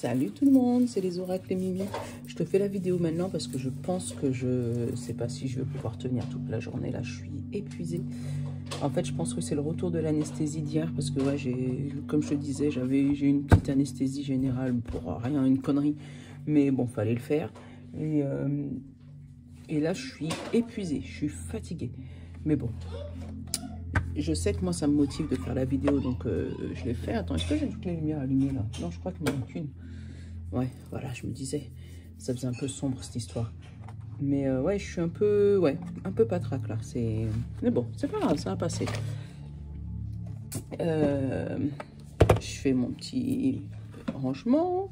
Salut tout le monde, c'est les oracles et Mimi. Je te fais la vidéo maintenant parce que je pense que je sais pas si je vais pouvoir tenir toute la journée. Là, je suis épuisée. En fait, je pense que c'est le retour de l'anesthésie d'hier parce que, ouais, comme je te disais, j'ai une petite anesthésie générale pour rien, une connerie. Mais bon, fallait le faire. Et là, je suis épuisée, je suis fatiguée. Mais bon, je sais que moi, ça me motive de faire la vidéo, donc je l'ai fait. Attends, est-ce que j'ai toutes les lumières allumées là? Non, je crois qu'il m'en manque une. Ouais, voilà, je me disais, ça faisait un peu sombre cette histoire. Mais ouais, je suis un peu patraque là. Mais bon, c'est pas grave, ça va passer. Je fais mon petit rangement.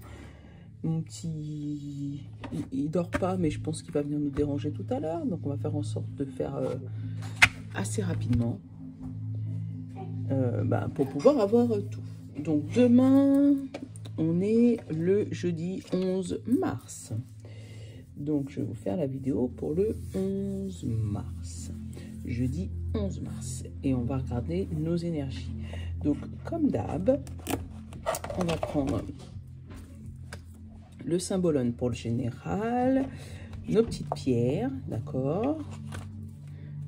Mon petit... Il dort pas, mais je pense qu'il va venir nous déranger tout à l'heure. Donc on va faire en sorte de faire assez rapidement. Pour pouvoir avoir tout. Donc demain, on est le jeudi 11 mars. Donc je vais vous faire la vidéo pour le 11 mars. Jeudi 11 mars. Et on va regarder nos énergies. Donc comme d'hab, on va prendre le symbolone pour le général, nos petites pierres, d'accord.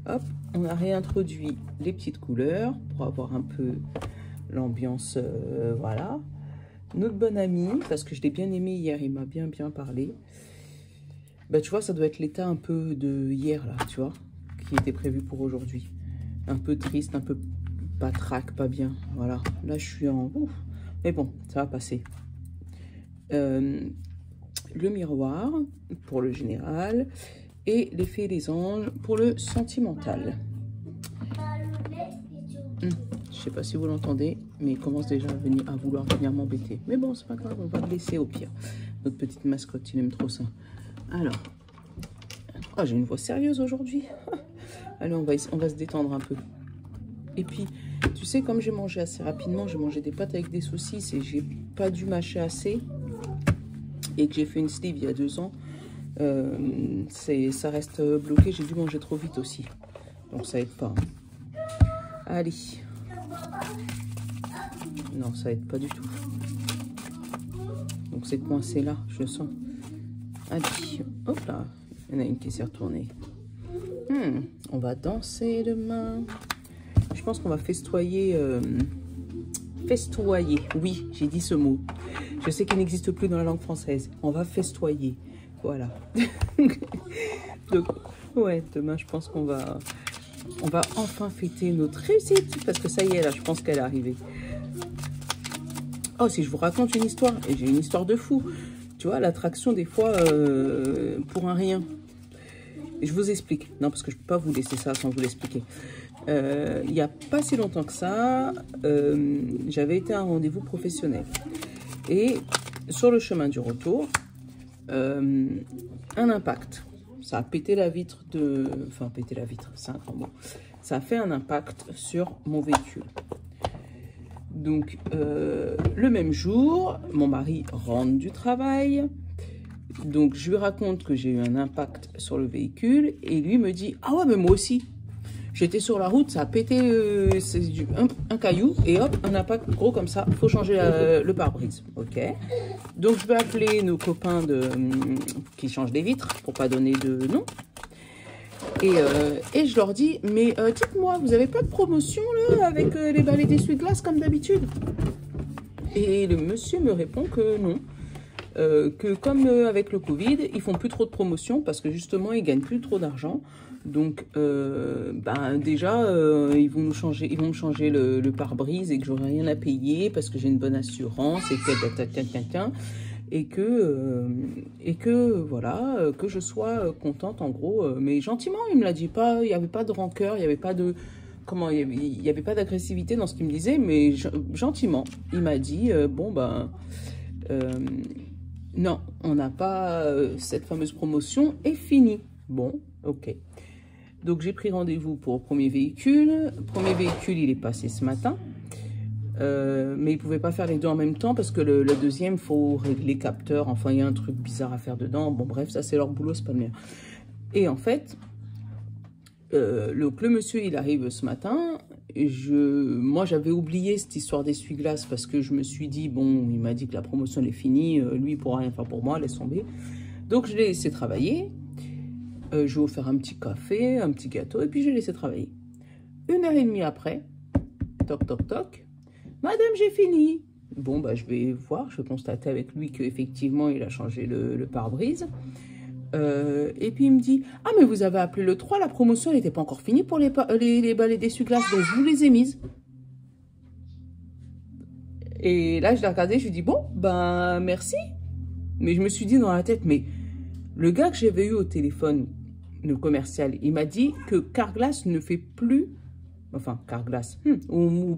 Hop, on a réintroduit les petites couleurs pour avoir un peu l'ambiance, voilà. Notre bon ami, parce que je l'ai bien aimé hier, il m'a bien parlé. Bah tu vois, ça doit être l'état un peu de hier là, tu vois, qui était prévu pour aujourd'hui. Un peu triste, un peu patraque, pas bien, voilà. Là je suis en... Ouf. Mais bon, ça va passer. Le miroir pour le général et les fées et les anges pour le sentimental. Je sais pas si vous l'entendez, mais il commence déjà à vouloir venir m'embêter. Mais bon, c'est pas grave, on va le laisser au pire. Notre petite mascotte, il aime trop ça. Alors, oh, j'ai une voix sérieuse aujourd'hui. Allez, on va se détendre un peu. Et puis, tu sais, comme j'ai mangé assez rapidement, j'ai mangé des pâtes avec des saucisses et j'ai pas dû mâcher assez. Et que j'ai fait une sleeve il y a 2 ans, ça reste bloqué. J'ai dû manger trop vite aussi. Donc ça aide pas. Allez. Non, ça aide pas du tout. Donc c'est coincé là, je le sens. Allez, hop là. Il y en a une qui s'est retournée. On va danser demain. Je pense qu'on va festoyer. Festoyer, oui, j'ai dit ce mot. Je sais qu'il n'existe plus dans la langue française. On va festoyer, voilà. Donc, ouais, demain, je pense qu'on va enfin fêter notre réussite. Parce que ça y est, là, je pense qu'elle est arrivée. Oh, si je vous raconte une histoire, et j'ai une histoire de fou. Tu vois, l'attraction, des fois, pour un rien. Et je vous explique. Non, parce que je ne peux pas vous laisser ça sans vous l'expliquer. Il n'y a pas si longtemps que ça, j'avais été à un rendez-vous professionnel. Et sur le chemin du retour, un impact. Ça a pété la vitre de... Enfin, pété la vitre, c'est un grand mot. Ça a fait un impact sur mon véhicule. Donc, le même jour, mon mari rentre du travail. Donc, je lui raconte que j'ai eu un impact sur le véhicule. Et lui me dit, ah ouais, mais moi aussi. J'étais sur la route, ça a pété un caillou et hop, un impact gros comme ça. Il faut changer le pare-brise. Ok. Donc, je vais appeler nos copains qui changent des vitres pour pas donner de nom. Et je leur dis, mais dites-moi, vous n'avez pas de promotion là avec les balais d'essuie-glace comme d'habitude? Et le monsieur me répond que non. Que comme avec le Covid, ils font plus trop de promotions parce que justement, ils gagnent plus trop d'argent. Donc, déjà, ils vont me changer le pare-brise et que j'aurai rien à payer parce que j'ai une bonne assurance et que voilà, que je sois contente en gros. Mais gentiment, il me l'a dit pas. Il n'y avait pas de rancœur, il n'y avait pas de il y avait pas d'agressivité dans ce qu'il me disait, mais gentiment, il m'a dit non, on n'a pas cette fameuse promotion est finie. Bon, ok. Donc, j'ai pris rendez-vous pour le premier véhicule. Le premier véhicule, il est passé ce matin. Mais il ne pouvait pas faire les deux en même temps parce que le deuxième, il faut régler capteur. Enfin, il y a un truc bizarre à faire dedans. Bon, bref, ça, c'est leur boulot, c'est pas le mien. Et en fait, Le monsieur, il arrive ce matin. Moi, j'avais oublié cette histoire d'essuie-glace parce que je me suis dit, bon, il m'a dit que la promotion elle est finie. Lui, il pourra rien faire pour moi, laisse tomber. Donc, je l'ai laissé travailler. Je lui ai offert un petit café, un petit gâteau, et puis je l'ai laissé travailler. 1h30 après, toc, toc, toc. Madame, j'ai fini. Bon, bah, je vais voir, je vais constater avec lui qu'effectivement, il a changé le pare-brise. Et puis il me dit, ah mais vous avez appelé le 3, la promotion n'était pas encore finie pour les balais d'essuie-glace, donc je vous les ai mises. Et là je l'ai regardé, je lui ai dit, bon ben merci. Mais je me suis dit dans la tête, mais le gars que j'avais eu au téléphone, le commercial, il m'a dit que Carglass ne fait plus, enfin Carglass, ou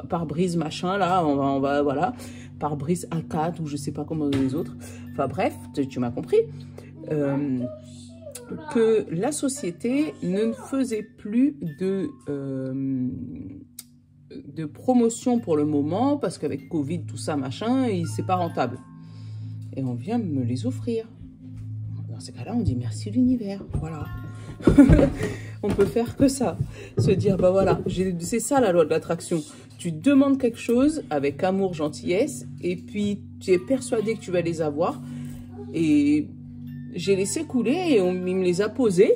pare-brise machin là, on va voilà, pare-brise A4 ou je sais pas comment les autres, enfin bref, tu m'as compris. Que la société ne faisait plus de promotion pour le moment parce qu'avec Covid, tout ça, machin, c'est pas rentable. Et on vient me les offrir. Dans ces cas-là, on dit merci l'univers. Voilà. On peut faire que ça. Se dire, bah voilà, c'est ça la loi de l'attraction. Tu demandes quelque chose avec amour, gentillesse, et puis tu es persuadé que tu vas les avoir. Et j'ai laissé couler et il me les a posés,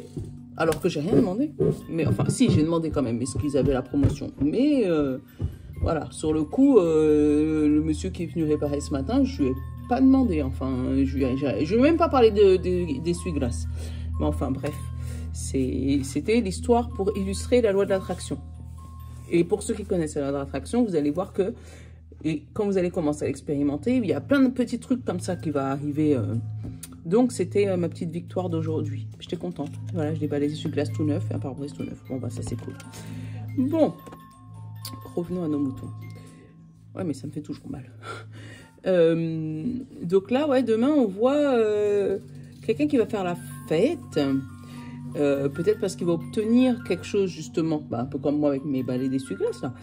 alors que j'ai rien demandé. Mais enfin, si, j'ai demandé quand même, est-ce qu'ils avaient la promotion. Mais voilà, sur le coup, le monsieur qui est venu réparer ce matin, je lui ai pas demandé. Enfin, je lui ai même pas parlé d'essuie-glace. Mais enfin, bref, c'était l'histoire pour illustrer la loi de l'attraction. Et pour ceux qui connaissent la loi de l'attraction, vous allez voir que, et quand vous allez commencer à l'expérimenter, il y a plein de petits trucs comme ça qui vont arriver. Donc, c'était ma petite victoire d'aujourd'hui. J'étais contente. Voilà, je l'ai balayé sur glace tout neuf et un pare-brise tout neuf. Bon, bah, ça, c'est cool. Bon, revenons à nos moutons. Ouais, mais ça me fait toujours mal. Donc là, ouais, demain, on voit quelqu'un qui va faire la fête. Peut-être parce qu'il va obtenir quelque chose, justement. Bah, un peu comme moi avec mes balais d'essuie-glace, là.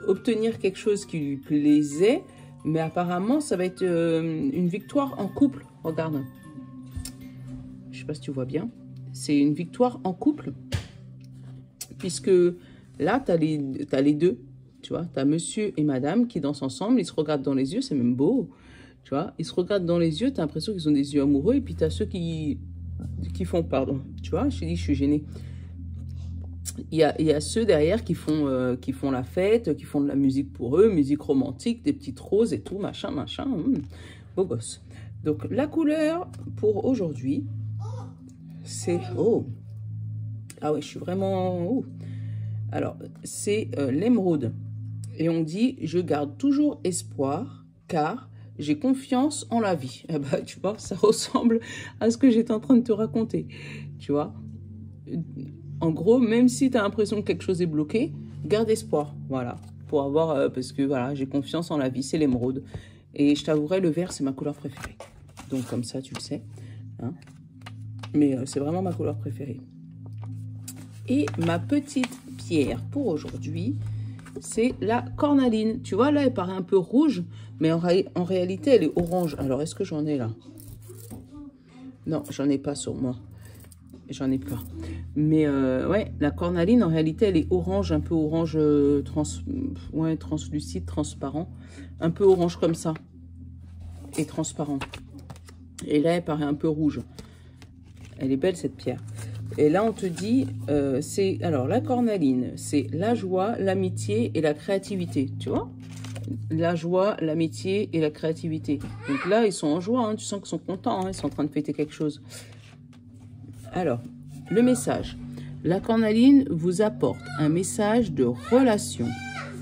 Obtenir quelque chose qui lui plaisait. Mais apparemment, ça va être une victoire en couple. Regarde. Je sais pas si tu vois bien. C'est une victoire en couple. Puisque là, tu as les deux. Tu vois, tu as monsieur et madame qui dansent ensemble. Ils se regardent dans les yeux. C'est même beau. Tu vois, ils se regardent dans les yeux. Tu as l'impression qu'ils ont des yeux amoureux. Et puis, tu as ceux qui font, pardon. Tu vois, je t'ai dit, je suis gênée. Il y a ceux derrière qui font la fête, qui font de la musique pour eux, musique romantique, des petites roses et tout, machin. Beau gosse. Donc, la couleur pour aujourd'hui, c'est... Oh! Ah ouais, je suis vraiment... Oh. Alors, c'est l'émeraude. Et on dit, je garde toujours espoir, car j'ai confiance en la vie. Eh ben, tu vois, ça ressemble à ce que j'étais en train de te raconter. Tu vois, en gros, même si tu as l'impression que quelque chose est bloqué, garde espoir. Voilà, pour avoir... parce que, voilà, j'ai confiance en la vie, c'est l'émeraude. Et je t'avouerai, le vert, c'est ma couleur préférée. Donc, comme ça, tu le sais. Hein. Mais c'est vraiment ma couleur préférée. Et ma petite pierre pour aujourd'hui, c'est la cornaline. Tu vois, là, elle paraît un peu rouge, mais en réalité, elle est orange. Alors, est-ce que j'en ai là? Non, j'en ai pas sur moi. J'en ai pas. Mais ouais, la cornaline, en réalité, elle est orange, un peu orange translucide, transparent. Un peu orange comme ça. Et transparent. Et là, elle paraît un peu rouge. Elle est belle, cette pierre. Et là, on te dit, alors, la cornaline, c'est la joie, l'amitié et la créativité. Tu vois? La joie, l'amitié et la créativité. Donc là, ils sont en joie. Hein, tu sens qu'ils sont contents. Hein, ils sont en train de fêter quelque chose. Alors, le message. La cornaline vous apporte un message de relation.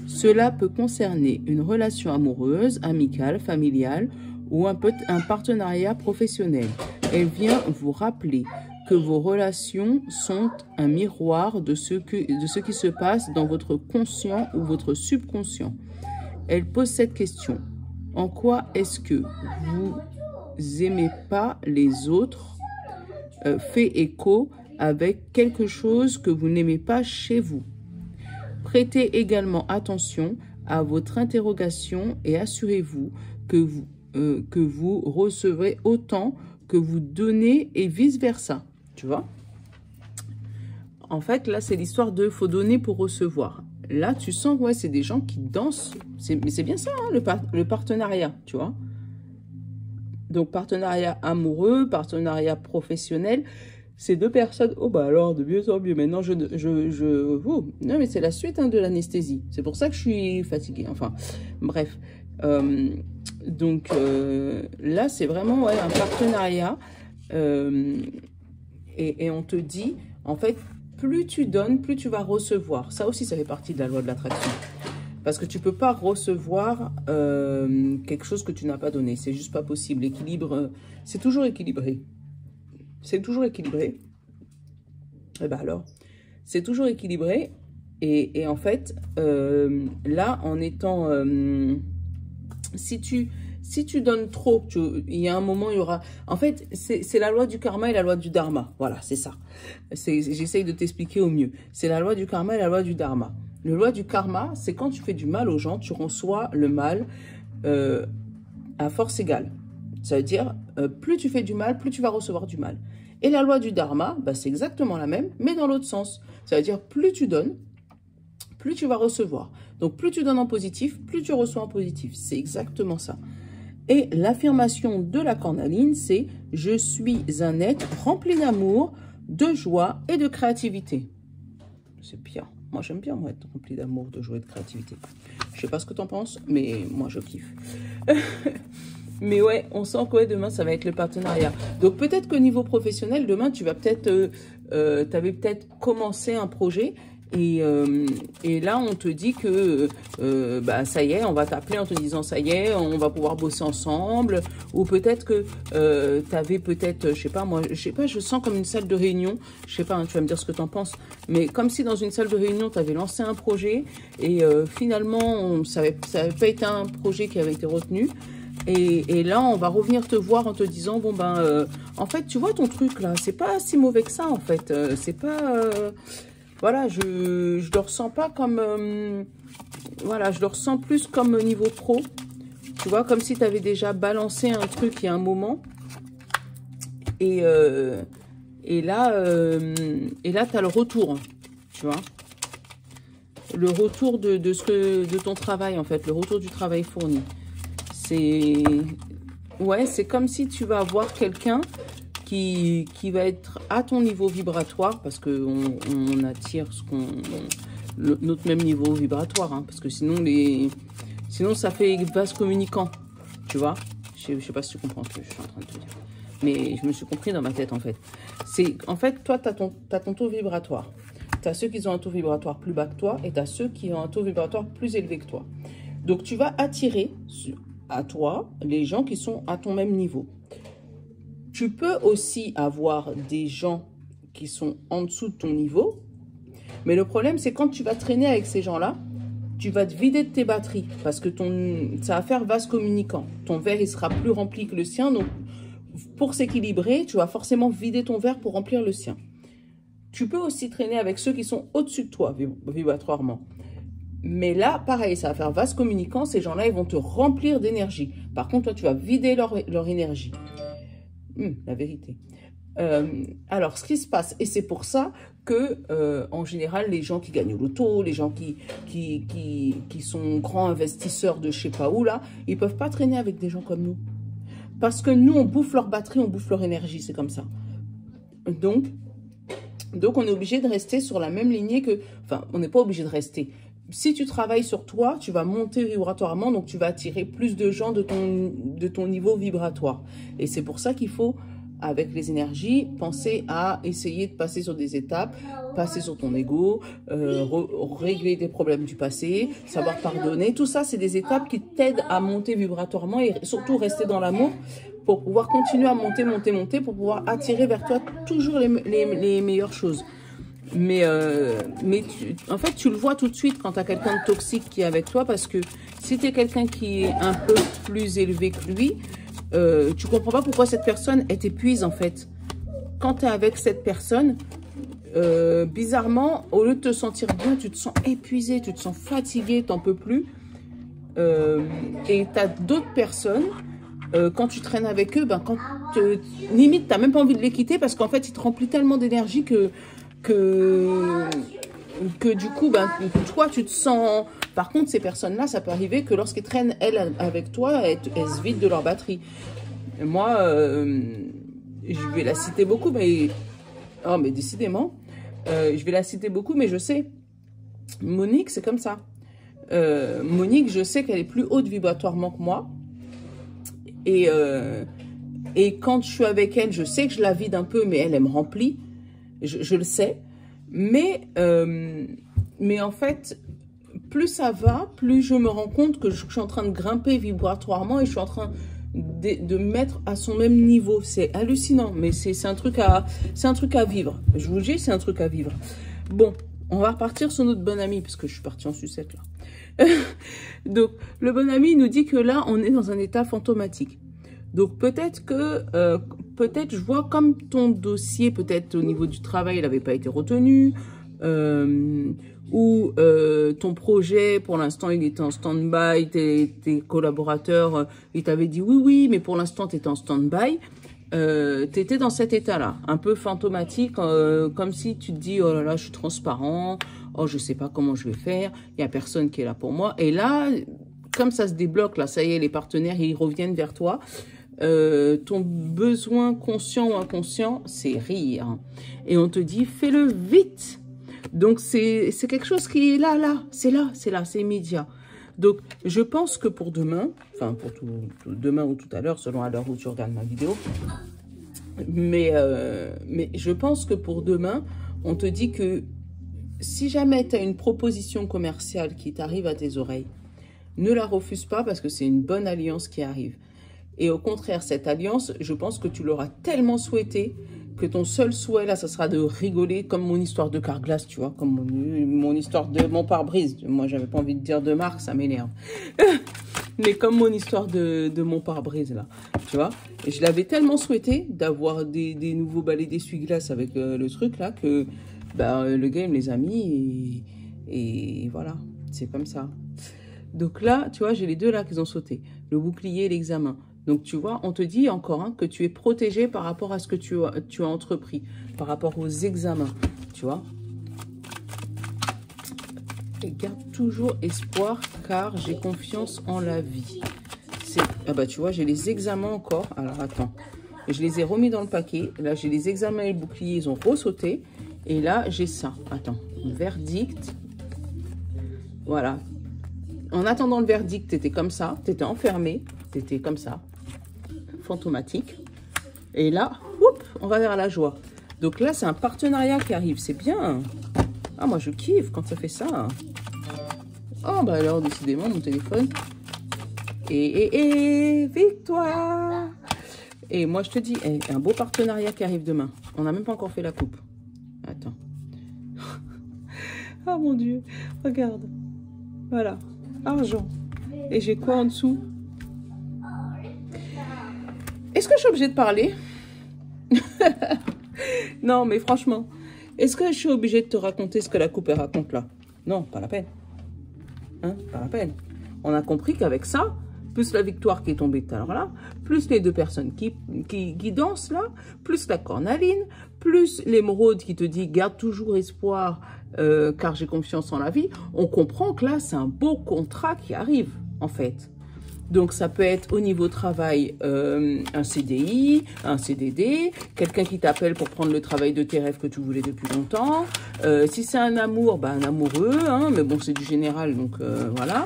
Cela peut concerner une relation amoureuse, amicale, familiale ou un partenariat professionnel. Elle vient vous rappeler que vos relations sont un miroir de ce qui se passe dans votre conscient ou votre subconscient. Elle pose cette question. En quoi est-ce que vous n'aimez pas les autres fait écho avec quelque chose que vous n'aimez pas chez vous? Prêtez également attention à votre interrogation et assurez-vous que vous recevrez autant que vous donnez et vice-versa. Tu vois? En fait, là, c'est l'histoire de faut donner pour recevoir. Là, tu sens, ouais, c'est des gens qui dansent. Mais c'est bien ça, hein, le partenariat, tu vois. Donc, partenariat amoureux, partenariat professionnel. Ces deux personnes, oh bah alors, de mieux en mieux. Maintenant, oh, non, mais c'est la suite hein, de l'anesthésie. C'est pour ça que je suis fatiguée. Enfin, bref. Donc, là, c'est vraiment ouais, un partenariat. Et on te dit, en fait, plus tu donnes, plus tu vas recevoir. Ça aussi, ça fait partie de la loi de l'attraction. Parce que tu ne peux pas recevoir quelque chose que tu n'as pas donné. C'est juste pas possible. L'équilibre, c'est toujours équilibré. C'est toujours équilibré. Et bien alors, c'est toujours équilibré. Et en fait, là, en étant... si tu donnes trop, il y a un moment, il y aura... En fait, c'est la loi du karma et la loi du dharma. Voilà, c'est ça. J'essaye de t'expliquer au mieux. C'est la loi du karma et la loi du dharma. La loi du karma, c'est quand tu fais du mal aux gens, tu reçois le mal à force égale. Ça veut dire, plus tu fais du mal, plus tu vas recevoir du mal. Et la loi du dharma, bah, c'est exactement la même, mais dans l'autre sens. Ça veut dire, plus tu donnes, plus tu vas recevoir. Donc, plus tu donnes en positif, plus tu reçois en positif. C'est exactement ça. Et l'affirmation de la cornaline, c'est « Je suis un être rempli d'amour, de joie et de créativité ». C'est bien. Moi, j'aime bien moi, être rempli d'amour, de joie et de créativité. Je sais pas ce que tu en penses, mais moi, je kiffe. Mais ouais, on sent que ouais, demain, ça va être le partenariat. Donc, peut-être qu'au niveau professionnel, demain, tu vas peut-être... tu avais peut-être commencé un projet... Et là, on te dit que bah, ça y est, on va t'appeler en te disant ça y est, on va pouvoir bosser ensemble. Ou peut-être que tu avais peut-être, je sais pas, moi, je sais pas, je sens comme une salle de réunion. Je sais pas, hein, tu vas me dire ce que tu en penses. Mais comme si dans une salle de réunion, tu avais lancé un projet et finalement, ça n'avait pas été un projet qui avait été retenu. Et là, on va revenir te voir en te disant, bon ben, en fait, tu vois ton truc là, c'est pas si mauvais que ça en fait. C'est pas... Voilà, je le ressens pas comme... voilà, je le ressens plus comme niveau pro. Tu vois, comme si tu avais déjà balancé un truc il y a un moment. Et là, tu as le retour, tu vois. Le retour de ton travail, en fait. Le retour du travail fourni. C'est... Ouais, c'est comme si tu vas avoir quelqu'un... Qui va être à ton niveau vibratoire, parce qu'on attire notre même niveau vibratoire, hein, parce que sinon ça fait vase communicant, tu vois. Je sais pas si tu comprends ce que je suis en train de te dire. Mais je me suis compris dans ma tête, en fait. En fait, toi, tu as ton taux vibratoire. Tu as ceux qui ont un taux vibratoire plus bas que toi, et tu as ceux qui ont un taux vibratoire plus élevé que toi. Donc, tu vas attirer à toi les gens qui sont à ton même niveau. Tu peux aussi avoir des gens qui sont en dessous de ton niveau. Mais le problème, c'est quand tu vas traîner avec ces gens-là, tu vas te vider de tes batteries. Parce que ça va faire vase communicant. Ton verre, il sera plus rempli que le sien. Donc, pour s'équilibrer, tu vas forcément vider ton verre pour remplir le sien. Tu peux aussi traîner avec ceux qui sont au-dessus de toi, vibratoirement. Mais là, pareil, ça va faire vase communicant. Ces gens-là, ils vont te remplir d'énergie. Par contre, toi, tu vas vider leur énergie. La vérité. Alors, ce qui se passe, et c'est pour ça que, en général, les gens qui gagnent au loto, les gens qui sont grands investisseurs de je sais pas où, là, ils peuvent pas traîner avec des gens comme nous. Parce que nous, on bouffe leur batterie, on bouffe leur énergie, c'est comme ça. Donc, on est obligé de rester sur la même lignée que... Enfin, on n'est pas obligé de rester. Si tu travailles sur toi, tu vas monter vibratoirement, donc tu vas attirer plus de gens de ton niveau vibratoire. Et c'est pour ça qu'il faut, avec les énergies, penser à essayer de passer sur des étapes, passer sur ton ego, régler des problèmes du passé, savoir pardonner. Tout ça, c'est des étapes qui t'aident à monter vibratoirement et surtout rester dans l'amour pour pouvoir continuer à monter, pour pouvoir attirer vers toi toujours les meilleures choses. Mais en fait, tu le vois tout de suite quand tu as quelqu'un de toxique qui est avec toi, parce que si tu es quelqu'un qui est un peu plus élevé que lui, tu comprends pas pourquoi cette personne t'épuise, en fait. Quand tu es avec cette personne, bizarrement, au lieu de te sentir bien, tu te sens épuisé, tu te sens fatigué, tu n'en peux plus. Et tu as d'autres personnes, quand tu traînes avec eux, ben, limite, tu n'as même pas envie de les quitter, parce qu'en fait, ils te remplissent tellement d'énergie que que du coup, ben, toi, tu te sens... Par contre, ces personnes-là, ça peut arriver que lorsqu'elles traînent, elles, avec toi, elles se vident de leur batterie. Moi, je vais la citer beaucoup, mais... Oh, mais décidément, je vais la citer beaucoup, mais je sais. Monique, c'est comme ça. Monique, je sais qu'elle est plus haute vibratoirement que moi. Et quand je suis avec elle, je sais que je la vide un peu, mais elle me remplit. Je le sais. Mais en fait, plus ça va, plus je me rends compte que je suis en train de grimper vibratoirement et je suis en train de me mettre à son même niveau. C'est hallucinant, mais c'est un truc à vivre. Je vous dis, c'est un truc à vivre. Bon, on va repartir sur notre bon ami, parce que je suis partie en sucette là. Donc, le bon ami nous dit que là, on est dans un état fantomatique. Donc, peut-être je vois comme ton dossier, peut-être au niveau du travail, il n'avait pas été retenu, ou ton projet, pour l'instant, il était en stand-by, tes collaborateurs, ils t'avaient dit oui, mais pour l'instant, tu étais en stand-by. Tu étais dans cet état-là, un peu fantomatique, comme si tu te dis, oh là là, je suis transparent, oh, je sais pas comment je vais faire, il n'y a personne qui est là pour moi. Et là, comme ça se débloque, là, ça y est, les partenaires, ils reviennent vers toi. Ton besoin conscient ou inconscient, c'est rire. Et on te dit, fais-le vite. Donc, c'est quelque chose qui est là, c'est immédiat. Donc, je pense que pour demain, enfin, pour demain ou tout à l'heure, selon à l'heure où tu regardes ma vidéo, mais je pense que pour demain, on te dit que si jamais tu as une proposition commerciale qui t'arrive à tes oreilles, ne la refuse pas parce que c'est une bonne alliance qui arrive. Et au contraire, cette alliance, je pense que tu l'auras tellement souhaitée que ton seul souhait, là, ça sera de rigoler comme mon histoire de Carglass, tu vois, comme mon histoire de mon pare-brise. Moi, j'avais pas envie de dire de marque, ça m'énerve. Mais comme mon histoire de mon pare-brise, là, tu vois. Et je l'avais tellement souhaité d'avoir des nouveaux balais d'essuie-glace avec le truc, là, que bah, le gars, il me les a mis et voilà, c'est comme ça. Donc là, tu vois, j'ai les deux là qui ont sauté, le bouclier et l'examen. Donc, tu vois, on te dit encore hein, que tu es protégé par rapport à ce que tu as entrepris, par rapport aux examens, tu vois. Et garde toujours espoir, car j'ai confiance en la vie. Ah bah, tu vois, j'ai les examens encore. Alors, attends. Je les ai remis dans le paquet. Là, j'ai les examens et le bouclier, ils ont ressauté. Et là, j'ai ça. Attends. Verdict. Voilà. En attendant le verdict, tu étais comme ça. Tu étais enfermé. Tu étais comme ça. Fantomatique. Et là, whoop, on va vers la joie. Donc là, c'est un partenariat qui arrive. C'est bien. Ah, moi, je kiffe quand ça fait ça. Oh, bah alors, décidément, mon téléphone. Et victoire. Et moi, je te dis, un beau partenariat qui arrive demain. On n'a même pas encore fait la coupe. Attends. Oh, mon Dieu. Regarde. Voilà. Argent. Et j'ai quoi en dessous? Est-ce que je suis obligée de parler? Non, mais franchement, est-ce que je suis obligée de te raconter ce que la coupe elle raconte là? Non, pas la peine. Hein, pas la peine. On a compris qu'avec ça, plus la victoire qui est tombée tout à l'heure là, plus les deux personnes qui dansent là, plus la cornaline, plus l'émeraude qui te dit garde toujours espoir car j'ai confiance en la vie, on comprend que là, c'est un beau contrat qui arrive en fait. Donc, ça peut être au niveau travail, un CDI, un CDD, quelqu'un qui t'appelle pour prendre le travail de tes rêves que tu voulais depuis longtemps. Si c'est un amour, bah, un amoureux, hein, mais bon, c'est du général, donc voilà.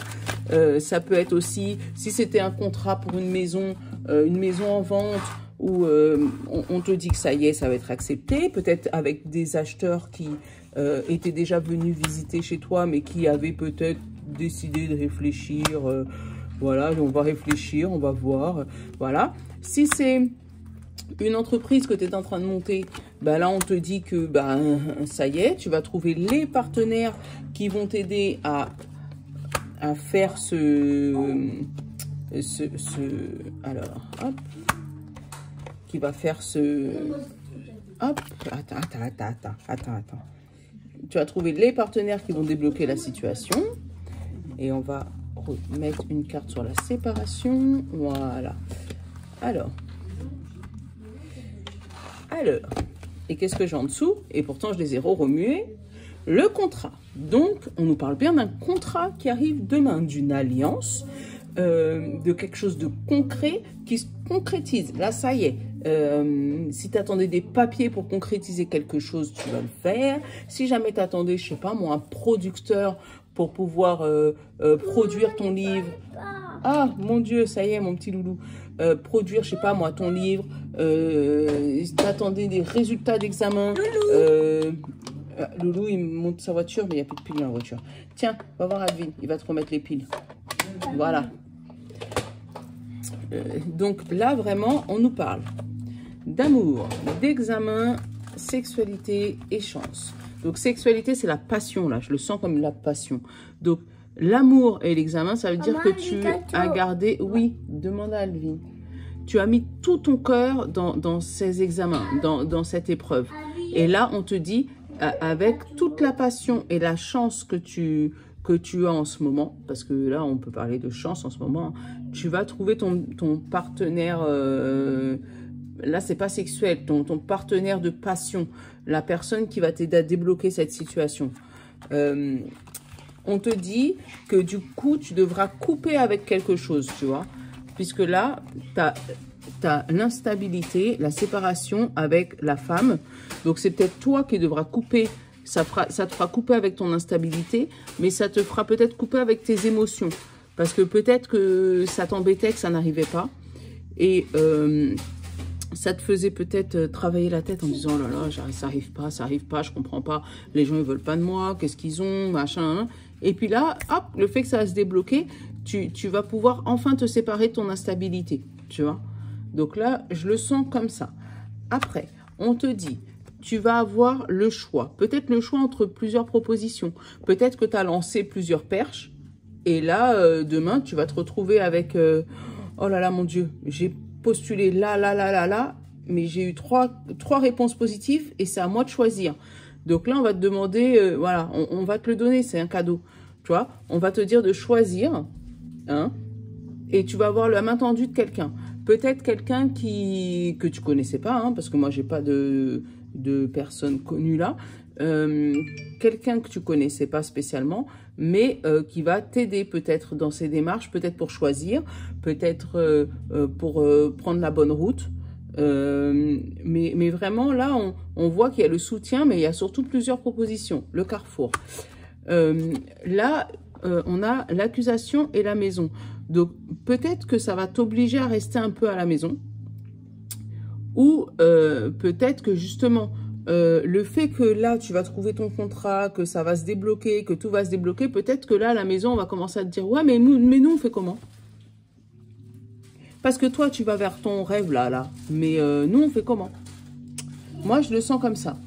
Ça peut être aussi, si c'était un contrat pour une maison en vente, où on te dit que ça y est, ça va être accepté, peut-être avec des acheteurs qui étaient déjà venus visiter chez toi, mais qui avaient peut-être décidé de réfléchir... voilà, on va réfléchir, on va voir, voilà. Si c'est une entreprise que tu es en train de monter, bah là, on te dit que bah, ça y est, tu vas trouver les partenaires qui vont t'aider à faire alors, hop, qui va faire hop, attends. Tu vas trouver les partenaires qui vont débloquer la situation et on va mettre une carte sur la séparation. Voilà. Alors. Et qu'est-ce que j'ai en dessous? Et pourtant, je les ai remués. Le contrat. Donc, on nous parle bien d'un contrat qui arrive demain, d'une alliance, de quelque chose de concret qui se concrétise. Là, ça y est. Si tu attendais des papiers pour concrétiser quelque chose, tu vas le faire. Si jamais tu attendais, je sais pas moi, un producteur pour pouvoir produire ton livre. Ah, mon Dieu, ça y est, mon petit loulou. Produire, je sais pas moi, ton livre. T'attendais des résultats d'examen. Loulou, il monte sa voiture, mais il n'y a plus de piles dans la voiture. Tiens, va voir Advin, il va te remettre les piles. Voilà. Donc là, vraiment, on nous parle d'amour, d'examen, sexualité et chance. Donc, sexualité, c'est la passion, là. Je le sens comme la passion. Donc, l'amour et l'examen, ça veut dire que tu as gardé... Oui, demande à Alvin. Tu as mis tout ton cœur dans ces examens, dans cette épreuve. Et là, on te dit... avec toute la passion et la chance que tu as en ce moment, parce que là, on peut parler de chance en ce moment, tu vas trouver ton partenaire, là, c'est pas sexuel, ton partenaire de passion, la personne qui va t'aider à débloquer cette situation. On te dit que du coup, tu devras couper avec quelque chose, tu vois, puisque là, tu as l'instabilité, la séparation avec la femme. Donc, c'est peut-être toi qui devras couper. Ça te fera couper avec ton instabilité, mais ça te fera peut-être couper avec tes émotions. Parce que peut-être que ça t'embêtait, que ça n'arrivait pas. Et ça te faisait peut-être travailler la tête en disant, oh là là, ça arrive pas, je comprends pas. Les gens, ils veulent pas de moi, qu'est-ce qu'ils ont, machin. Hein. Et puis là, hop, le fait que ça va se débloquer, tu vas pouvoir enfin te séparer de ton instabilité, tu vois. Donc là, je le sens comme ça. Après, on te dit, tu vas avoir le choix. Peut-être le choix entre plusieurs propositions. Peut-être que tu as lancé plusieurs perches. Et là, demain, tu vas te retrouver avec... oh là là, mon Dieu, j'ai postulé là. Mais j'ai eu trois réponses positives et c'est à moi de choisir. Donc là, on va te demander... voilà, on va te le donner, c'est un cadeau. Tu vois, on va te dire de choisir. Hein, et tu vas avoir la main tendue de quelqu'un. Peut-être quelqu'un que tu connaissais pas, hein, parce que moi, j'ai pas de personnes connues là. Quelqu'un que tu connaissais pas spécialement, mais qui va t'aider peut-être dans ces démarches, peut-être pour choisir, peut-être pour prendre la bonne route. Mais vraiment, là, on voit qu'il y a le soutien, mais il y a surtout plusieurs propositions. Le carrefour. Là, on a l'accusation et la maison. Donc, peut-être que ça va t'obliger à rester un peu à la maison. Ou peut-être que justement, le fait que là, tu vas trouver ton contrat, que ça va se débloquer, que tout va se débloquer, peut-être que là, à la maison, on va commencer à te dire, ouais, mais nous, on fait comment? Parce que toi, tu vas vers ton rêve là. Mais nous, on fait comment? Moi, je le sens comme ça.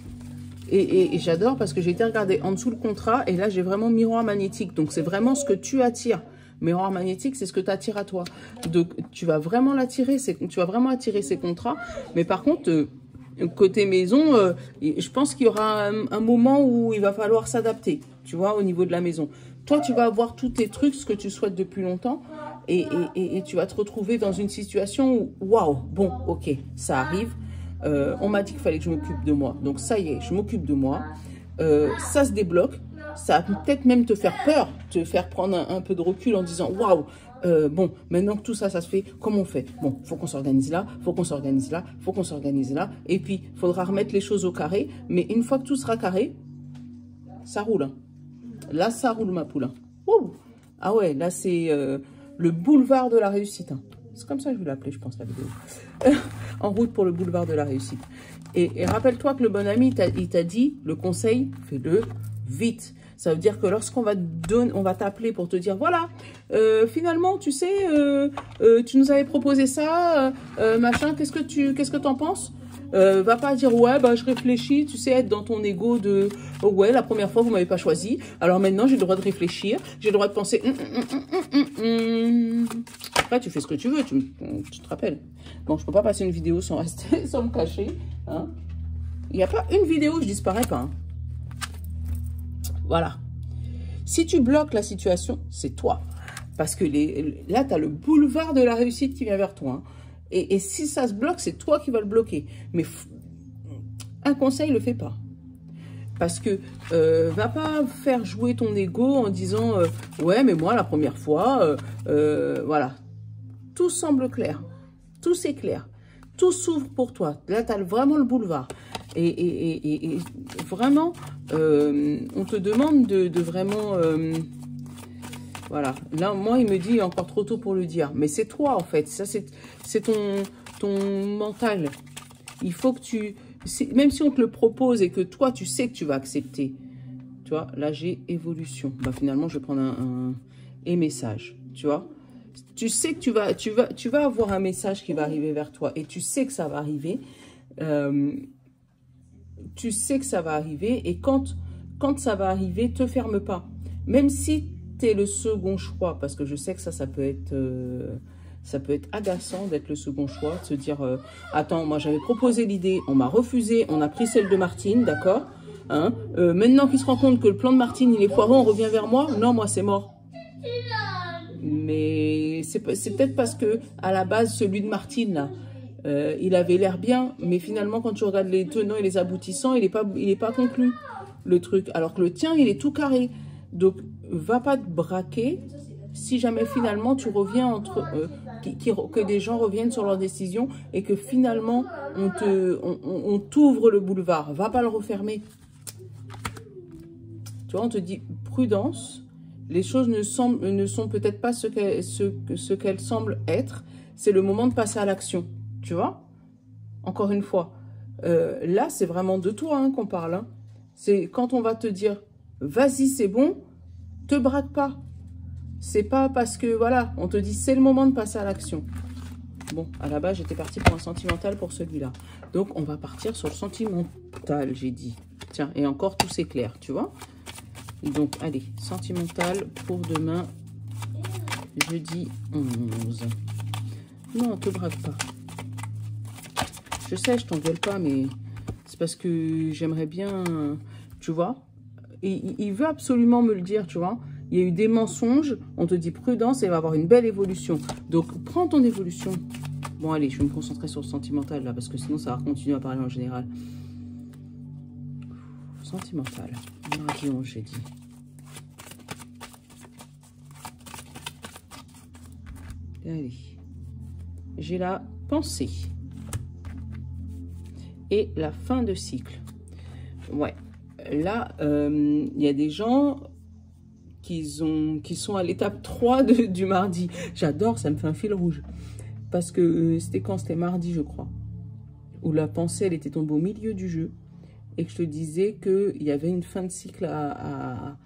Et j'adore parce que j'ai été regarder en dessous le contrat et là, j'ai vraiment miroir magnétique. Donc, c'est vraiment ce que tu attires. Miroir magnétique, c'est ce que tu attires à toi. Donc, tu vas vraiment l'attirer, tu vas vraiment attirer ces contrats. Mais par contre, côté maison, je pense qu'il y aura un moment où il va falloir s'adapter, tu vois, au niveau de la maison. Toi, tu vas avoir tous tes trucs, ce que tu souhaites depuis longtemps. Et tu vas te retrouver dans une situation où, waouh, bon, ok, ça arrive. On m'a dit qu'il fallait que je m'occupe de moi. Donc, ça y est, je m'occupe de moi. Ça se débloque. Ça va peut-être même te faire peur, te faire prendre un peu de recul en disant « Waouh, bon, maintenant que tout ça, ça se fait, comment on fait? Bon, il faut qu'on s'organise là, il faut qu'on s'organise là, il faut qu'on s'organise là. Et puis, il faudra remettre les choses au carré. Mais une fois que tout sera carré, ça roule. Hein. Là, ça roule, ma poule. Ouh. Ah ouais, là, c'est le boulevard de la réussite. Hein. C'est comme ça que je vais l'appeler, je pense, la vidéo. En route pour le boulevard de la réussite. Et rappelle-toi que le bon ami, il t'a dit, le conseil, fais-le vite. Ça veut dire que lorsqu'on va on va t'appeler pour te dire, voilà, finalement, tu sais, tu nous avais proposé ça, machin, qu'est-ce que t'en penses? Va pas dire, ouais, bah, je réfléchis, tu sais, être dans ton ego de, oh, ouais, la première fois, vous m'avez pas choisi, alors maintenant, j'ai le droit de réfléchir, j'ai le droit de penser, Après, tu fais ce que tu veux, tu te rappelles. Bon, je peux pas passer une vidéo sans rester, sans me cacher, hein. Il n'y a pas une vidéo où je disparais pas, hein. Voilà. Si tu bloques la situation, c'est toi. Parce que là, tu as le boulevard de la réussite qui vient vers toi. Hein. Et si ça se bloque, c'est toi qui vas le bloquer. Mais un conseil, le fais pas. Parce que va pas faire jouer ton ego en disant ouais, mais moi, la première fois, voilà. Tout semble clair. Tout s'éclaire. Tout s'ouvre pour toi. Là, tu as vraiment le boulevard. Et vraiment, on te demande de vraiment... voilà. Là, moi, il me dit encore trop tôt pour le dire. Mais c'est toi, en fait. Ça, c'est ton mental. Il faut que tu... Même si on te le propose et que toi, tu sais que tu vas accepter. Tu vois, là, j'ai évolution. Bah, finalement, je vais prendre un et message. Tu vois, tu sais que tu vas avoir un message qui va arriver vers toi. Et tu sais que ça va arriver. Tu sais que ça va arriver. Et quand ça va arriver, te ferme pas. Même si tu es le second choix. Parce que je sais que ça peut être... ça peut être agaçant d'être le second choix, de se dire attends, moi j'avais proposé l'idée, on m'a refusé, on a pris celle de Martine, d'accord, hein, maintenant qu'il se rend compte que le plan de Martine il est foireux, on revient vers moi. Non, moi c'est mort. Mais c'est peut-être parce que à la base celui de Martine là, il avait l'air bien, mais finalement quand tu regardes les tenants et les aboutissants, il est pas conclu le truc, alors que le tien il est tout carré. Donc va pas te braquer si jamais finalement tu reviens entre que des gens reviennent sur leur décision et que finalement on t'ouvre le boulevard. Va pas le refermer. Tu vois, on te dit prudence. Les choses ne sont peut-être pas ce qu'elles semblent être. C'est le moment de passer à l'action. Tu vois? Encore une fois, là c'est vraiment de toi hein, qu'on parle. Hein. C'est quand on va te dire vas-y c'est bon, te braque pas. C'est pas parce que, voilà, on te dit c'est le moment de passer à l'action. Bon, à la base, j'étais partie pour un sentimental pour celui-là. Donc, on va partir sur le sentimental, j'ai dit. Tiens, et encore, tout s'éclaire, tu vois. Donc, allez, sentimental pour demain, jeudi 11. Non, te braque pas. Je sais, je t'engueule pas, mais c'est parce que j'aimerais bien, tu vois. Et il veut absolument me le dire, tu vois. Il y a eu des mensonges, on te dit prudence et il va avoir une belle évolution. Donc, prends ton évolution. Bon, allez, je vais me concentrer sur le sentimental, là, parce que sinon, ça va continuer à parler en général. Sentimental. Mardi 11, j'ai dit. Allez. J'ai la pensée. Et la fin de cycle. Ouais. Là, il y a des gens... qui sont à l'étape 3 du mardi. J'adore, ça me fait un fil rouge. Parce que c'était quand? C'était mardi, je crois. Où la pensée, elle était tombée au milieu du jeu. Et que je te disais qu'il y avait une fin de cycle à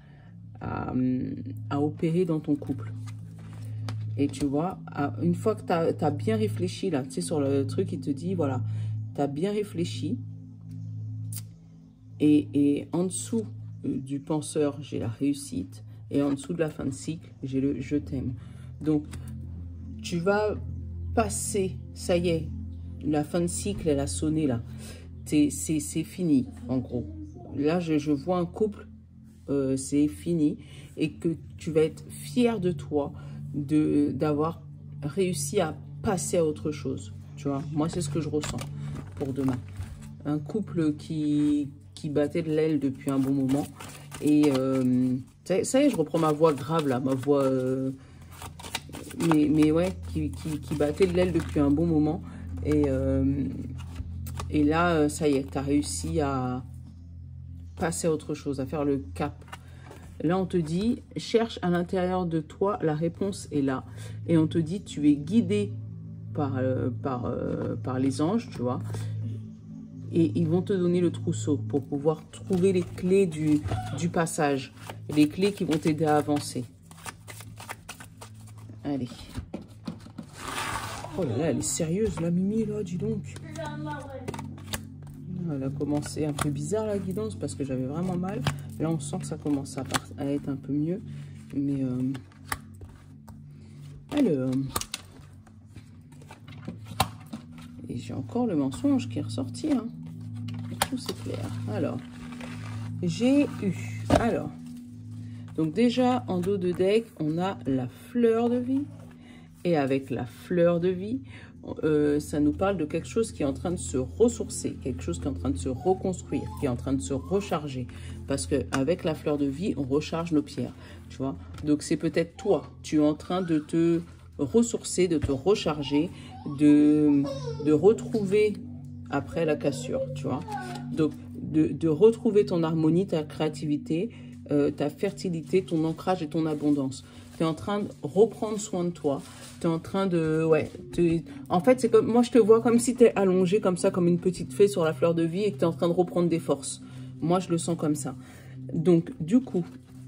opérer dans ton couple. Et tu vois, une fois que tu as bien réfléchi, là, tu sais, sur le truc, il te dit, voilà, tu as bien réfléchi. Et en dessous du penseur, j'ai la réussite. Et en dessous de la fin de cycle, j'ai le « je t'aime ». Donc, tu vas passer, ça y est, la fin de cycle, elle a sonné là. C'est fini, en gros. Là, je vois un couple, c'est fini. Et que tu vas être fier de toi d'avoir réussi à passer à autre chose. Tu vois, moi, c'est ce que je ressens pour demain. Un couple qui battait de l'aile depuis un bon moment. Et... ça y est, je reprends ma voix grave, là, ma voix... mais ouais, qui battait de l'aile depuis un bon moment. Et là, ça y est, tu as réussi à passer à autre chose, à faire le cap. Là, on te dit, cherche à l'intérieur de toi, la réponse est là. Et on te dit, tu es guidé par les anges, tu vois. Et ils vont te donner le trousseau pour pouvoir trouver les clés du passage. Les clés qui vont t'aider à avancer. Allez. Oh là là, elle est sérieuse, la Mimi, là, dis donc. Elle a commencé un peu bizarre, la guidance, parce que j'avais vraiment mal. Là, on sent que ça commence à être un peu mieux. Mais, alors... Et j'ai encore le mensonge qui est ressorti, hein. Tout c'est clair. Alors, j'ai eu... Donc déjà, en dos de deck, on a la fleur de vie. Et avec la fleur de vie, ça nous parle de quelque chose qui est en train de se ressourcer, quelque chose qui est en train de se reconstruire, qui est en train de se recharger. Parce qu'avec la fleur de vie, on recharge nos pierres, tu vois. Donc, c'est peut-être toi, tu es en train de te ressourcer, de te recharger, de retrouver après la cassure, tu vois. Donc, de retrouver ton harmonie, ta créativité, ta fertilité, ton ancrage et ton abondance. Tu es en train de reprendre soin de toi. Tu es en train de... Ouais, en fait, c'est comme moi, je te vois comme si tu es allongée comme ça, comme une petite fée sur la fleur de vie et que tu es en train de reprendre des forces. Moi, je le sens comme ça. Donc, du coup,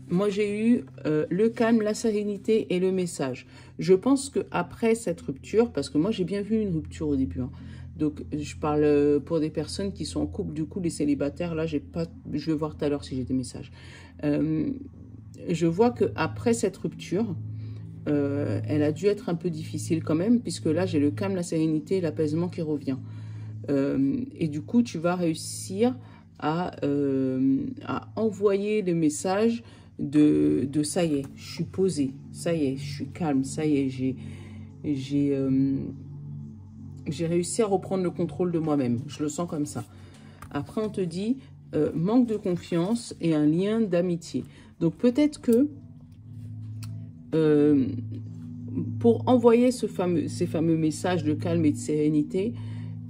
moi, j'ai eu le calme, la sérénité et le message. Je pense qu'après cette rupture, parce que moi, j'ai bien vu une rupture au début, hein. Donc, je parle pour des personnes qui sont en couple. Du coup, les célibataires, là, j'ai pas... Je vais voir tout à l'heure si j'ai des messages. Je vois qu'après cette rupture, elle a dû être un peu difficile quand même, puisque là, j'ai le calme, la sérénité et l'apaisement qui revient. Et du coup, tu vas réussir à envoyer le message de ça y est, je suis posée, ça y est, je suis calme, ça y est, j'ai réussi à reprendre le contrôle de moi-même. Je le sens comme ça. Après, on te dit manque de confiance et un lien d'amitié. Donc, peut-être que pour envoyer ces fameux messages de calme et de sérénité,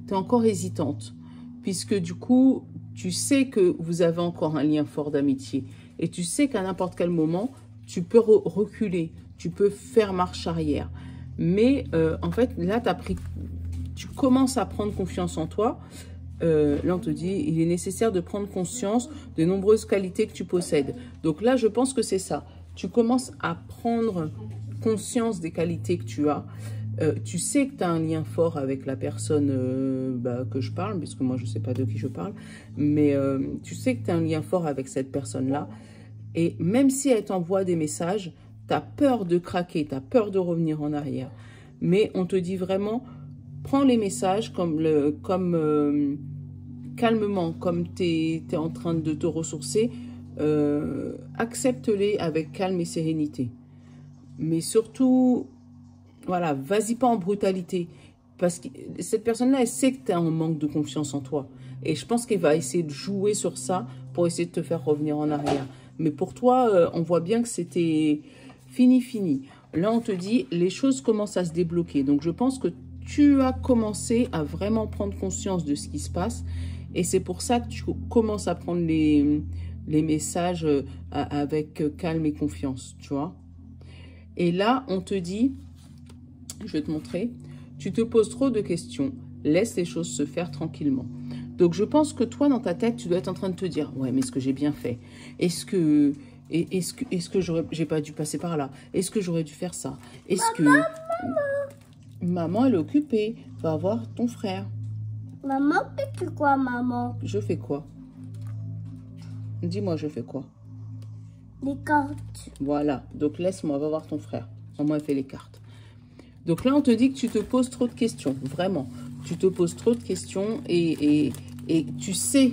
tu es encore hésitante. Puisque du coup, tu sais que vous avez encore un lien fort d'amitié. Et tu sais qu'à n'importe quel moment, tu peux reculer. Tu peux faire marche arrière. Mais en fait, là, tu commences à prendre confiance en toi. Là, on te dit, il est nécessaire de prendre conscience de nombreuses qualités que tu possèdes. Donc là, je pense que c'est ça. Tu commences à prendre conscience des qualités que tu as. Tu sais que tu as un lien fort avec la personne que je parle, parce que moi, je ne sais pas de qui je parle. Mais tu sais que tu as un lien fort avec cette personne-là. Et même si elle t'envoie des messages, tu as peur de craquer, tu as peur de revenir en arrière. Mais on te dit vraiment... Prends les messages calmement, comme tu es en train de te ressourcer. Accepte-les avec calme et sérénité. Mais surtout, voilà, vas-y pas en brutalité. Parce que cette personne-là, elle sait que tu es en manque de confiance en toi. Et je pense qu'elle va essayer de jouer sur ça pour essayer de te faire revenir en arrière. Mais pour toi, on voit bien que c'était fini. Là, on te dit, les choses commencent à se débloquer. Donc, je pense que tu as commencé à vraiment prendre conscience de ce qui se passe. Et c'est pour ça que tu commences à prendre les messages avec calme et confiance, tu vois. Et là, on te dit, je vais te montrer, tu te poses trop de questions. Laisse les choses se faire tranquillement. Donc, je pense que toi, dans ta tête, tu dois être en train de te dire, ouais, mais est-ce que j'ai bien fait? Est-ce que j'ai pas dû passer par là? Est-ce que j'aurais dû faire ça? Est-ce que... Maman, elle est occupée. Va voir ton frère. Maman, tu fais quoi, maman? Je fais quoi? Dis-moi, je fais quoi? Les cartes. Voilà. Donc, laisse-moi, va voir ton frère. Maman, elle fait les cartes. Donc là, on te dit que tu te poses trop de questions. Vraiment. Tu te poses trop de questions et tu sais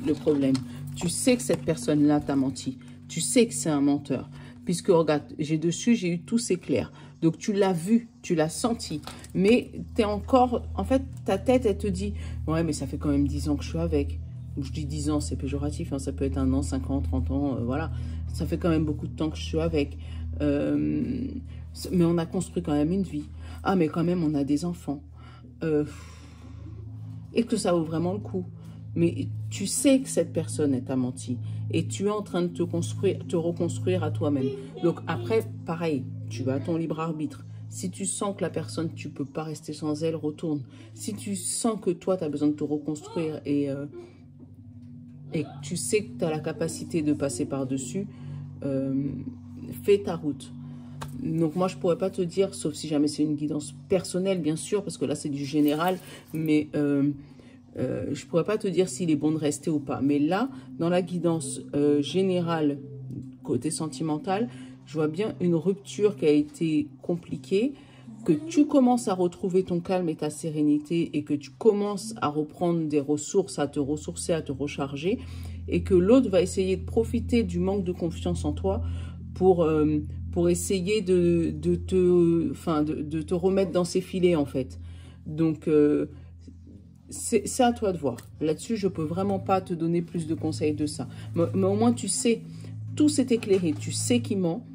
le problème. Tu sais que cette personne-là t'a menti. Tu sais que c'est un menteur. Puisque, regarde, j'ai eu tous éclairs. Donc, tu l'as vu, tu l'as senti. Mais tu es encore... En fait, ta tête, elle te dit, ouais, mais ça fait quand même 10 ans que je suis avec. Je dis 10 ans, c'est péjoratif. Hein, ça peut être 1 an, 5 ans, 30 ans, voilà. Ça fait quand même beaucoup de temps que je suis avec. Mais on a construit quand même une vie. Ah, mais quand même, on a des enfants. Et que ça vaut vraiment le coup. Mais tu sais que cette personne, elle t'a menti. Et tu es en train de te reconstruire à toi-même. Donc après, pareil, tu vas à ton libre arbitre. Si tu sens que la personne, tu ne peux pas rester sans elle, retourne. Si tu sens que toi, tu as besoin de te reconstruire et que tu sais que tu as la capacité de passer par-dessus, fais ta route. Donc moi, je ne pourrais pas te dire, sauf si jamais c'est une guidance personnelle, bien sûr, parce que là, c'est du général, mais... je ne pourrais pas te dire s'il est bon de rester ou pas. Mais là, dans la guidance générale, côté sentimental, je vois bien une rupture qui a été compliquée, que tu commences à retrouver ton calme et ta sérénité et que tu commences à reprendre des ressources, à te ressourcer, à te recharger et que l'autre va essayer de profiter du manque de confiance en toi pour pour essayer de te remettre dans ses filets, en fait. Donc, c'est à toi de voir. Là-dessus, je peux vraiment pas te donner plus de conseils de ça. Mais au moins, tu sais, tout s'est éclairé. Tu sais qu'il ment.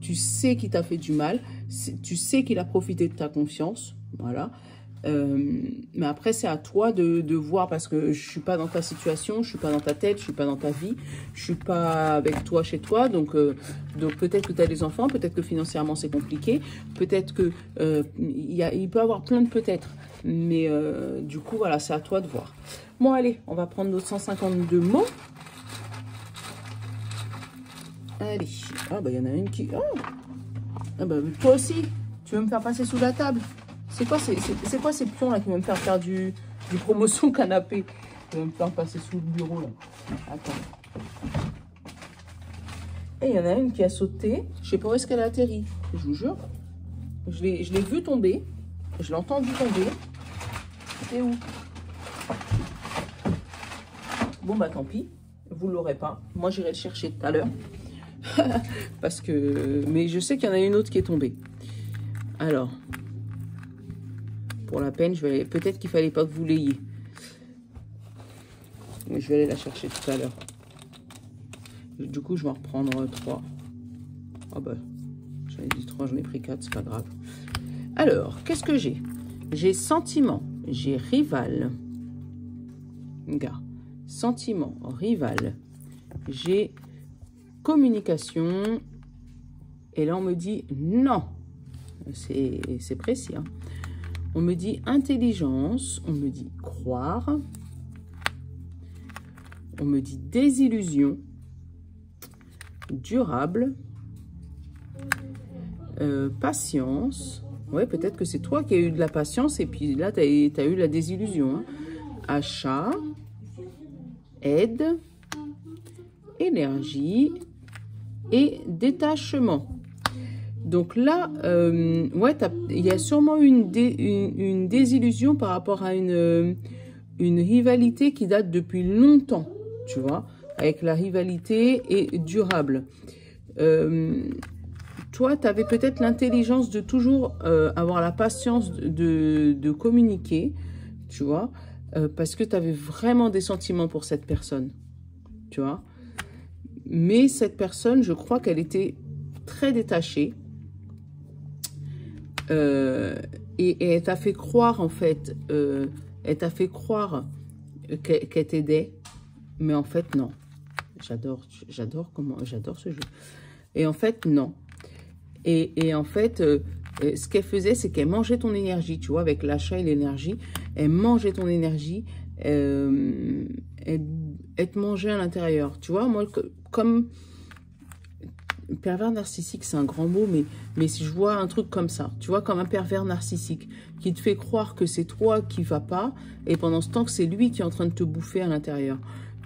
Tu sais qu'il t'a fait du mal. Tu sais qu'il a profité de ta confiance. Voilà. Mais après, c'est à toi de voir, parce que je suis pas dans ta situation, je suis pas dans ta tête, je suis pas dans ta vie, je suis pas avec toi chez toi, donc peut-être que tu as des enfants, peut-être que financièrement c'est compliqué, peut-être que il peut y avoir plein de peut-être, mais du coup voilà, c'est à toi de voir. Bon allez, on va prendre nos 152 mots. Allez, ah bah il y en a une qui... Oh, ah bah toi aussi, tu veux me faire passer sous la table? C'est quoi ces pions là qui vont me faire du promotion canapé? Ils vont me faire passer sous le bureau là. Attends. Et il y en a une qui a sauté. Je sais pas où est-ce qu'elle a atterri. Je vous jure. Je l'ai vu tomber. Je l'ai entendu tomber. C'est où? Bon bah tant pis. Vous l'aurez pas. Moi j'irai le chercher tout à l'heure. Parce que... Mais je sais qu'il y en a une autre qui est tombée. Alors... Pour la peine, peut-être qu'il fallait pas que vous l'ayez. Mais je vais aller la chercher tout à l'heure. Du coup, je vais en reprendre 3. Ah bah, j'en ai dit 3, j'en ai pris 4, c'est pas grave. Alors, qu'est-ce que j'ai? J'ai sentiment, j'ai rival. Gars, sentiment, rival. J'ai communication. Et là, on me dit non. C'est précis, hein. On me dit intelligence, on me dit croire, on me dit désillusion, durable, patience. Ouais, peut-être que c'est toi qui as eu de la patience et puis là, tu as eu la désillusion. Hein. Achat, aide, énergie et détachement. Donc là, ouais, il y a sûrement une désillusion par rapport à une rivalité qui date depuis longtemps, tu vois, avec la rivalité et durable. Toi, tu avais peut-être l'intelligence de toujours avoir la patience de communiquer, tu vois, parce que tu avais vraiment des sentiments pour cette personne, tu vois. Mais cette personne, je crois qu'elle était très détachée. Et elle t'a fait croire, en fait, elle t'a fait croire qu'elle t'aidait, mais en fait, non. J'adore ce jeu. Et en fait, non. Et en fait, ce qu'elle faisait, c'est qu'elle mangeait ton énergie, tu vois, avec l'achat et l'énergie. Elle mangeait ton énergie, elle te mangeait à l'intérieur. Tu vois, moi, comme... Pervers narcissique, c'est un grand mot, mais si je vois un truc comme ça, tu vois, comme un pervers narcissique, qui te fait croire que c'est toi qui va pas, et pendant ce temps que c'est lui qui est en train de te bouffer à l'intérieur,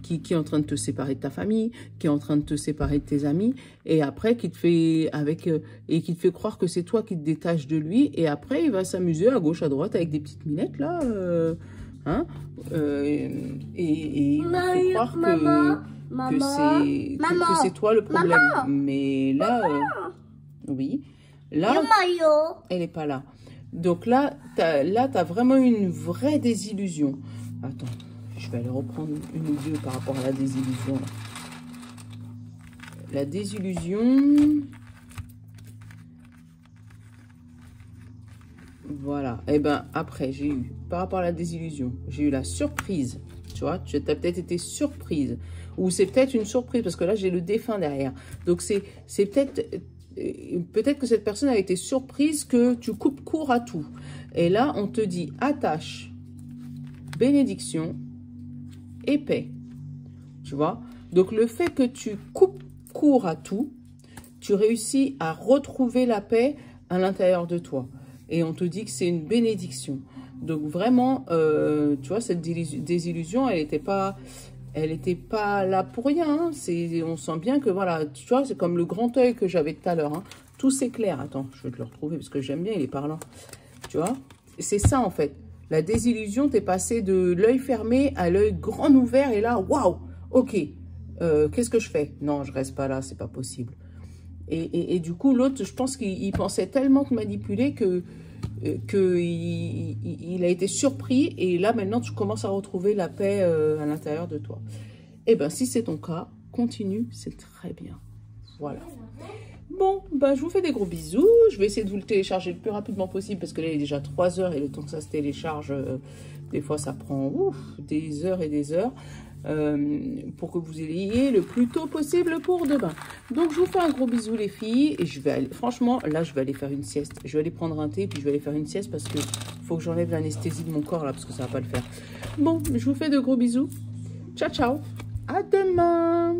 qui est en train de te séparer de ta famille, qui est en train de te séparer de tes amis, et après qui te fait croire que c'est toi qui te détaches de lui, et après il va s'amuser à gauche, à droite, avec des petites minettes, là, hein, et il te fait croire que c'est toi le problème. Maman, mais là, oui, là, elle n'est pas là. Donc là, tu as vraiment une vraie désillusion. Attends, je vais aller reprendre une ou deux par rapport à la désillusion. La désillusion... Voilà. Et ben après, j'ai eu, par rapport à la désillusion, j'ai eu la surprise. Tu vois, tu as peut-être été surprise. Ou c'est peut-être une surprise, parce que là, j'ai le défunt derrière. Donc, c'est peut-être que cette personne a été surprise que tu coupes court à tout. Et là, on te dit attache, bénédiction et paix. Tu vois? Donc, le fait que tu coupes court à tout, tu réussis à retrouver la paix à l'intérieur de toi. Et on te dit que c'est une bénédiction. Donc, vraiment, tu vois, cette désillusion, elle n'était pas là pour rien. Hein. On sent bien que, voilà, tu vois, c'est comme le grand œil que j'avais tout à l'heure. Hein. Tout s'éclaire. Attends, je vais te le retrouver parce que j'aime bien, il est parlant. Tu vois, c'est ça, en fait. La désillusion, t'es passé de l'œil fermé à l'œil grand ouvert. Et là, waouh, ok, qu'est-ce que je fais? Non, je reste pas là, c'est pas possible. Et du coup, l'autre, je pense qu'il pensait tellement te manipuler il a été surpris. Et là, maintenant, tu commences à retrouver la paix à l'intérieur de toi. Eh bien, si c'est ton cas, continue, c'est très bien. Voilà. Bon, ben, je vous fais des gros bisous. Je vais essayer de vous le télécharger le plus rapidement possible parce que là, il est déjà 3 heures et le temps que ça se télécharge, des fois, ça prend des heures et des heures pour que vous ayez le plus tôt possible pour demain. Donc, je vous fais un gros bisou, les filles. Et je vais aller, franchement, là, je vais aller faire une sieste. Je vais aller prendre un thé puis je vais aller faire une sieste parce que faut que j'enlève l'anesthésie de mon corps là parce que ça va pas le faire. Bon, je vous fais de gros bisous. Ciao, ciao. À demain.